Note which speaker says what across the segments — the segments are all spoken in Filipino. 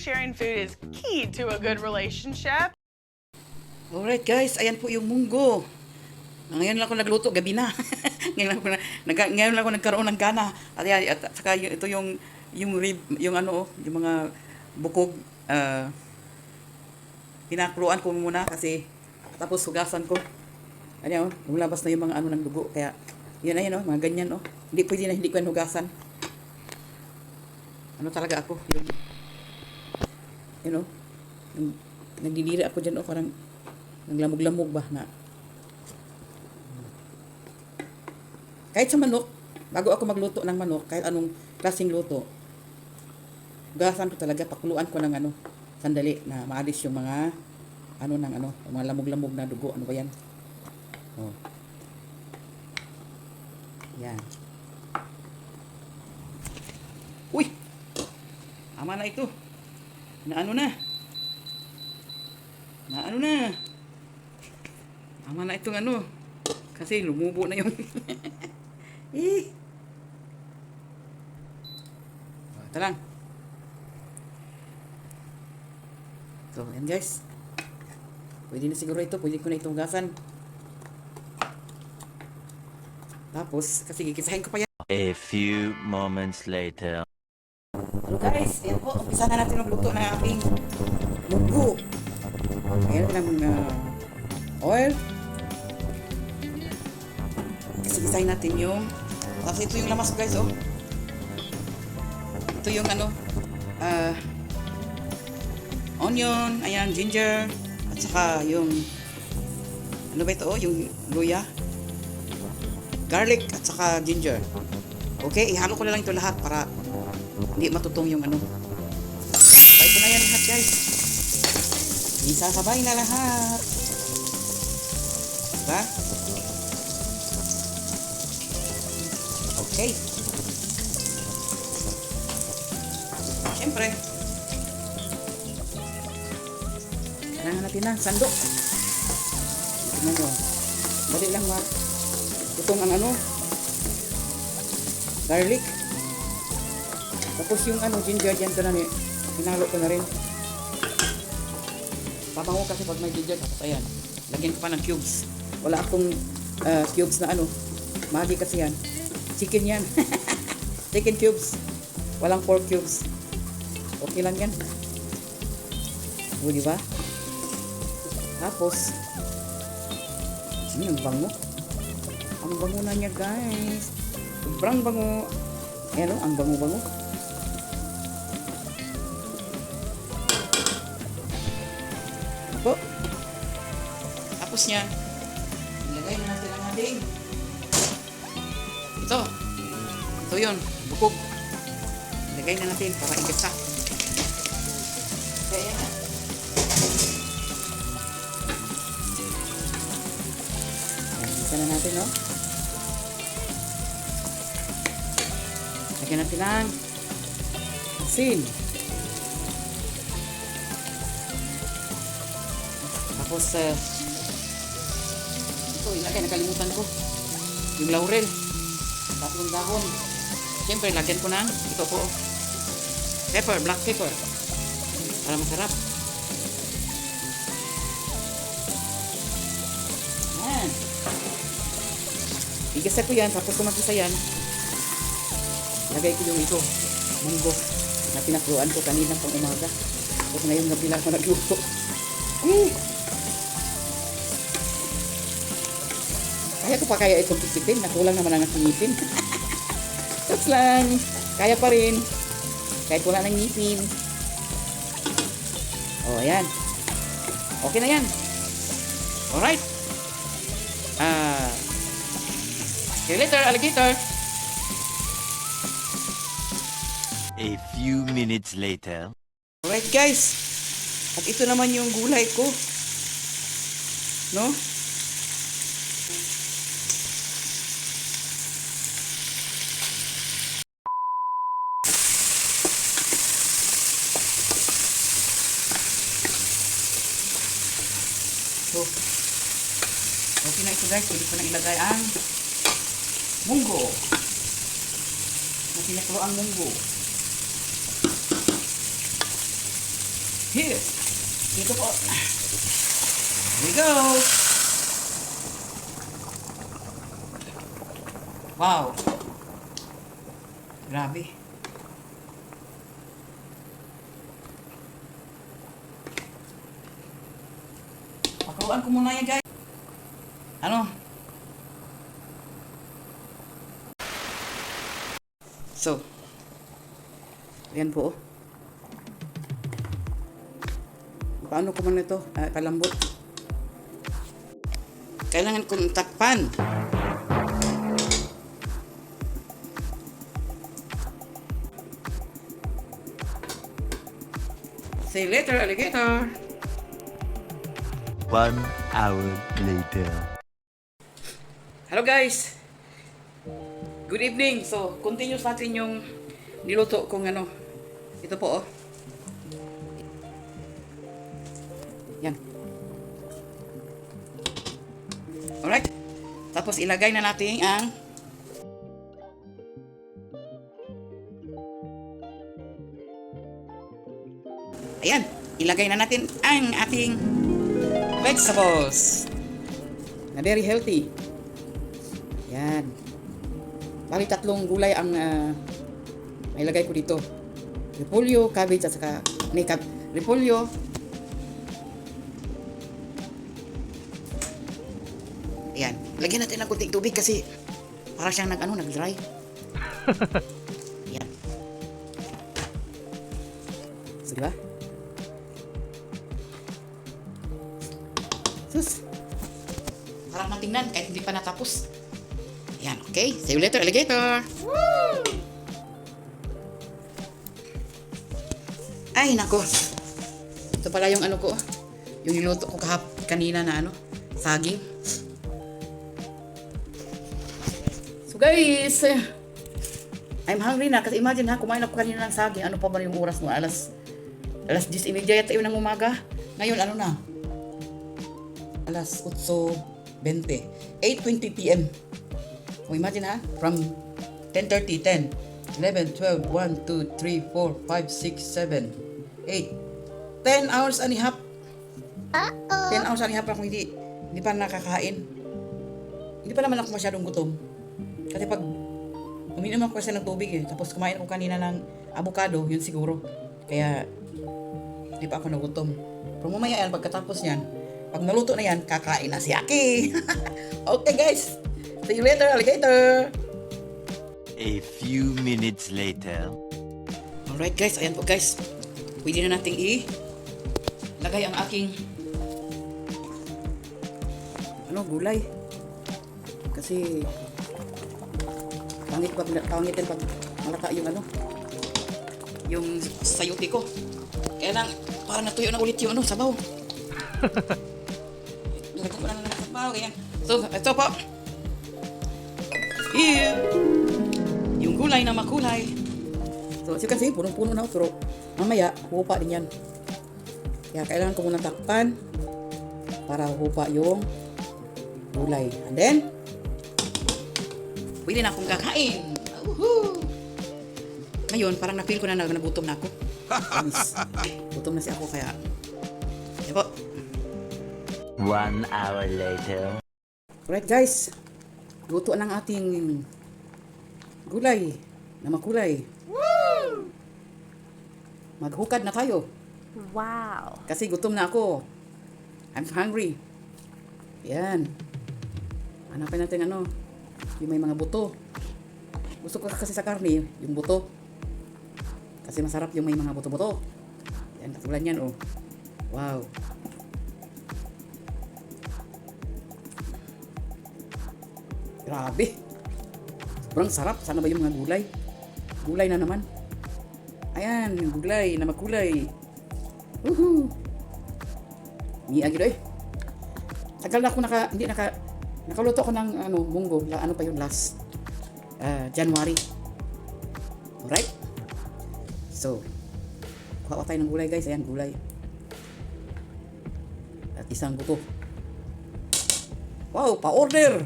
Speaker 1: Sharing food is key to a good relationship.
Speaker 2: Alright guys, ayan po yung munggo. Ngayon lang ako nagluto, gabi na. Ngayon lang ako nagkaroon ng gana. At, yan, at saka ito yung rib, yung ano, yung mga bukog, pinakuluan ko muna kasi tapos hugasan ko. Ano, lumabas na yung mga ano ng dugo. Kaya, yun na yun, mga ganyan, Hindi pwede na hindi ko yan hugasan. Ano talaga ako, yung nagdidiri ako dyan, parang naglamog-lamog ba na. Kahit sa manok, bago ako magluto ng manok, kahit anong klaseng luto, hugasan ko talaga, pakuluan ko ng sandali na maalis yung mga yung mga lamog-lamog na dugo. Ano ba yan? Yan. Uy! Ama na ito. Naano na. Ama na itong kasi lumubo na yung ito lang. So, yan guys. Pwede na siguro ito. Pwede ko na itong hugasan. Tapos, kasi gigisahin ko pa yan.
Speaker 3: A few moments later.
Speaker 2: Hello guys, ayan po. Umpisa na natin magluto ng ating munggo. Ayan ng oil. Kasi gisahin natin yung tapos ito yung lamas guys, Ito yung onion, ayan, ginger, at saka yung ano ba ito, yung luya, garlic, at saka ginger. Okay, ihalo ko na lang ito lahat para hindi matutong yung sabay ko na yan lahat guys. Isasabay na lahat. Diba? Okay. Siyempre, kailangan natin ng sandok. Tingnan nyo. Dali lang itong ang garlic. Tapos yung ginger dyan ko na pinalo ko na rin. Pabango kasi pag may ginger. Tapos ayan, lagyan ko pa ng cubes. Wala akong cubes na magi kasi yan. Chicken yan. Chicken cubes. Walang pork cubes. Okay lang yan. O, diba? Tapos, ang bango. Ang bango na niya, guys. Sobrang bango. Ayan, ang bango-bango. Po. Tapos niya, ilagay na natin ang ating ito yun, bukog. Ilagay na natin para igasa. Kaya yan na. Igasa na natin, lagyan natin ang asin. Tapos, ito, ilagay, nakalimutan ko. Yung laurel. Tatlong dahon. Siyempre, lagyan ko ng ito po. Pepper, black pepper. Para masarap. Yan. Igasa ko yan, tapos kung magisa yan, lagay ko yung ito, munggo, na pinakluan ko kanina pang umaga. Tapos ngayon gabi lang ako nagluto. Kaya ko pa kaya itong pisitin. Nakulang naman ang aking ngipin. Tapos lang. Kaya pa rin. Kahit wala ng ngipin. O, ayan. Okay na yan. Alright. See you later, alligator.
Speaker 3: A few minutes later.
Speaker 2: Alright, guys. At ito naman yung gulay ko. No? So, okay na ito guys. Pwede ko na ilagay ang munggo. Na pinaklo ang munggo. Here. Dito po. Here we go. Wow. Grabe. Pakuluan ko muna yan, guys. Ano? So, yan po. Paano ko man ito kalambot? Kailangan kong takpan. See you later, alligator.
Speaker 3: 1 hour later.
Speaker 2: Hello guys! Good evening! So, continuous natin yung niluto kong ano. Ito po oh. Yan. Alright. Tapos ilagay na natin ang ayan. Ilagay na natin ang ating vegetables na very healthy. Yan. Bali 3 gulay ang mailagay ko dito. Repolyo, cabbage at saka repolyo. Ayan. Lagyan natin ng kunting tubig kasi para siyang nag-dry. Ayan. So, diba? Sus. Harap na tingnan kahit hindi pa natapos. Yan, okay. See you later, alligator. Woo! Ay, nako. Ito pala yung ano ko. Yung niluto ko kanina na ano, saging. So guys, I'm hungry na kasi imagine ha, kumain ako kanina ng saging. Ano pa ba yung oras mo? Alas 10:30 yata yun ng umaga. Ngayon ano na? Alas 8:20. 8:20 p.m. So imagine ha, from 10:30, 10, 11, 12, 1, 2, 3, 4, 5, 6, 7, 8. 10 hours and a half. 10 hours and a half ako hindi pa nakakain. Hindi pa naman ako masyadong gutom. Kasi pag uminom ako kasi ng tubig tapos kumain ako kanina ng avocado, yun siguro. Kaya hindi pa ako nagutom. Pero mamaya yan, pagkatapos yan, pag naluto na yan, kakain na si Aki. Okay guys, see you later, alligator.
Speaker 3: A few minutes later.
Speaker 2: Alright guys, ayan po guys. Pwede na nating lagay ang aking gulay. Kasi pangit din pag malata yung yung sayuti ko. Kaya lang, parang natuyo na ulit yung sabaw. Lagyan ko lang ng sabaw, ganyan. So, ito po. Here. Yung gulay na makulay. So, as you can see, punong-puno na. Pero mamaya, hupa din yan. Kaya kailangan ko muna takpan para hupa yung gulay. And then, pwede na akong kakain. Woohoo! Ngayon, parang na-feel ko na nagutom na ako. Gutom na si ako kaya. Yan po.
Speaker 3: 1 hour later.
Speaker 2: Alright guys. Luto ng ating gulay na makulay. Woo! Maghukad na tayo.
Speaker 1: Wow.
Speaker 2: Kasi gutom na ako. I'm hungry. Yan. Hanapin natin yung may mga buto. Gusto ko kasi sa karne, yung buto. Kasi masarap yung may mga buto-buto. Yan, katulad yan, oh. Wow. Grabe. Sobrang sarap. Sana ba yung mga gulay? Gulay na naman. Ayan, yung gulay na makulay. Woohoo! Niagiro eh. Tagal na ako nakaluto ko ng munggo. Ano pa yun last? January. Alright? So, kuha tayo ng gulay guys. Ayan, gulay. At isang buto. Wow, pa-order!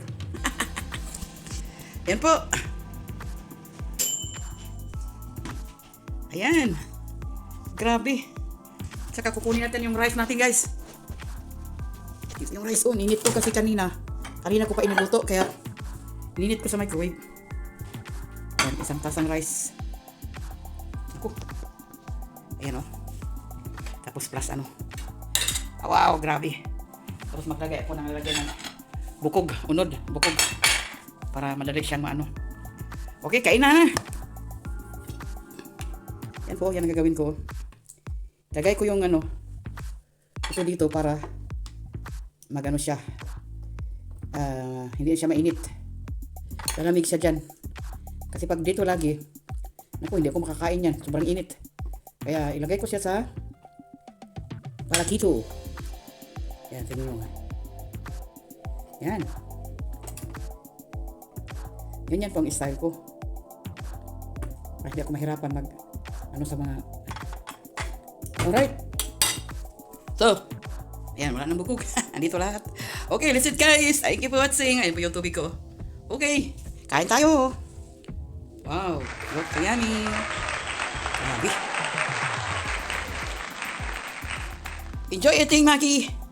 Speaker 2: Yan po. Ayan. Grabe. Tsaka kukunin natin yung rice natin, guys. Yung rice, ninit ko kasi kanina. Kanina ko pa iniluto, kaya ninit ko sa microwave. Yan, isang tasang rice. Ako. Ayan, Tapos plus wow, grabe. Tapos maglagay ako ng lalagay ng bukog, bukog. Para madali siyang Okay, kain na. Yan po, yan ang gagawin ko. Lagay ko yung ito dito para magano siya. Hindi siya mainit. Lalamig siya dyan. Kasi pag dito lagi, naku, hindi ako makakain yan. Sobrang init. Kaya ilagay ko siya sa palakito. Yan, tingnan mo. Yan. Ganyan po ang style ko. Para hindi ako mahirapan sa mga... Alright. So, ayan, wala nang bukog. Andito lahat. Okay, that's it guys. Thank you for watching. Ayun po yung tubig ko. Okay, kain tayo. Wow, look, yummy. Grabe. Enjoy eating, Maki.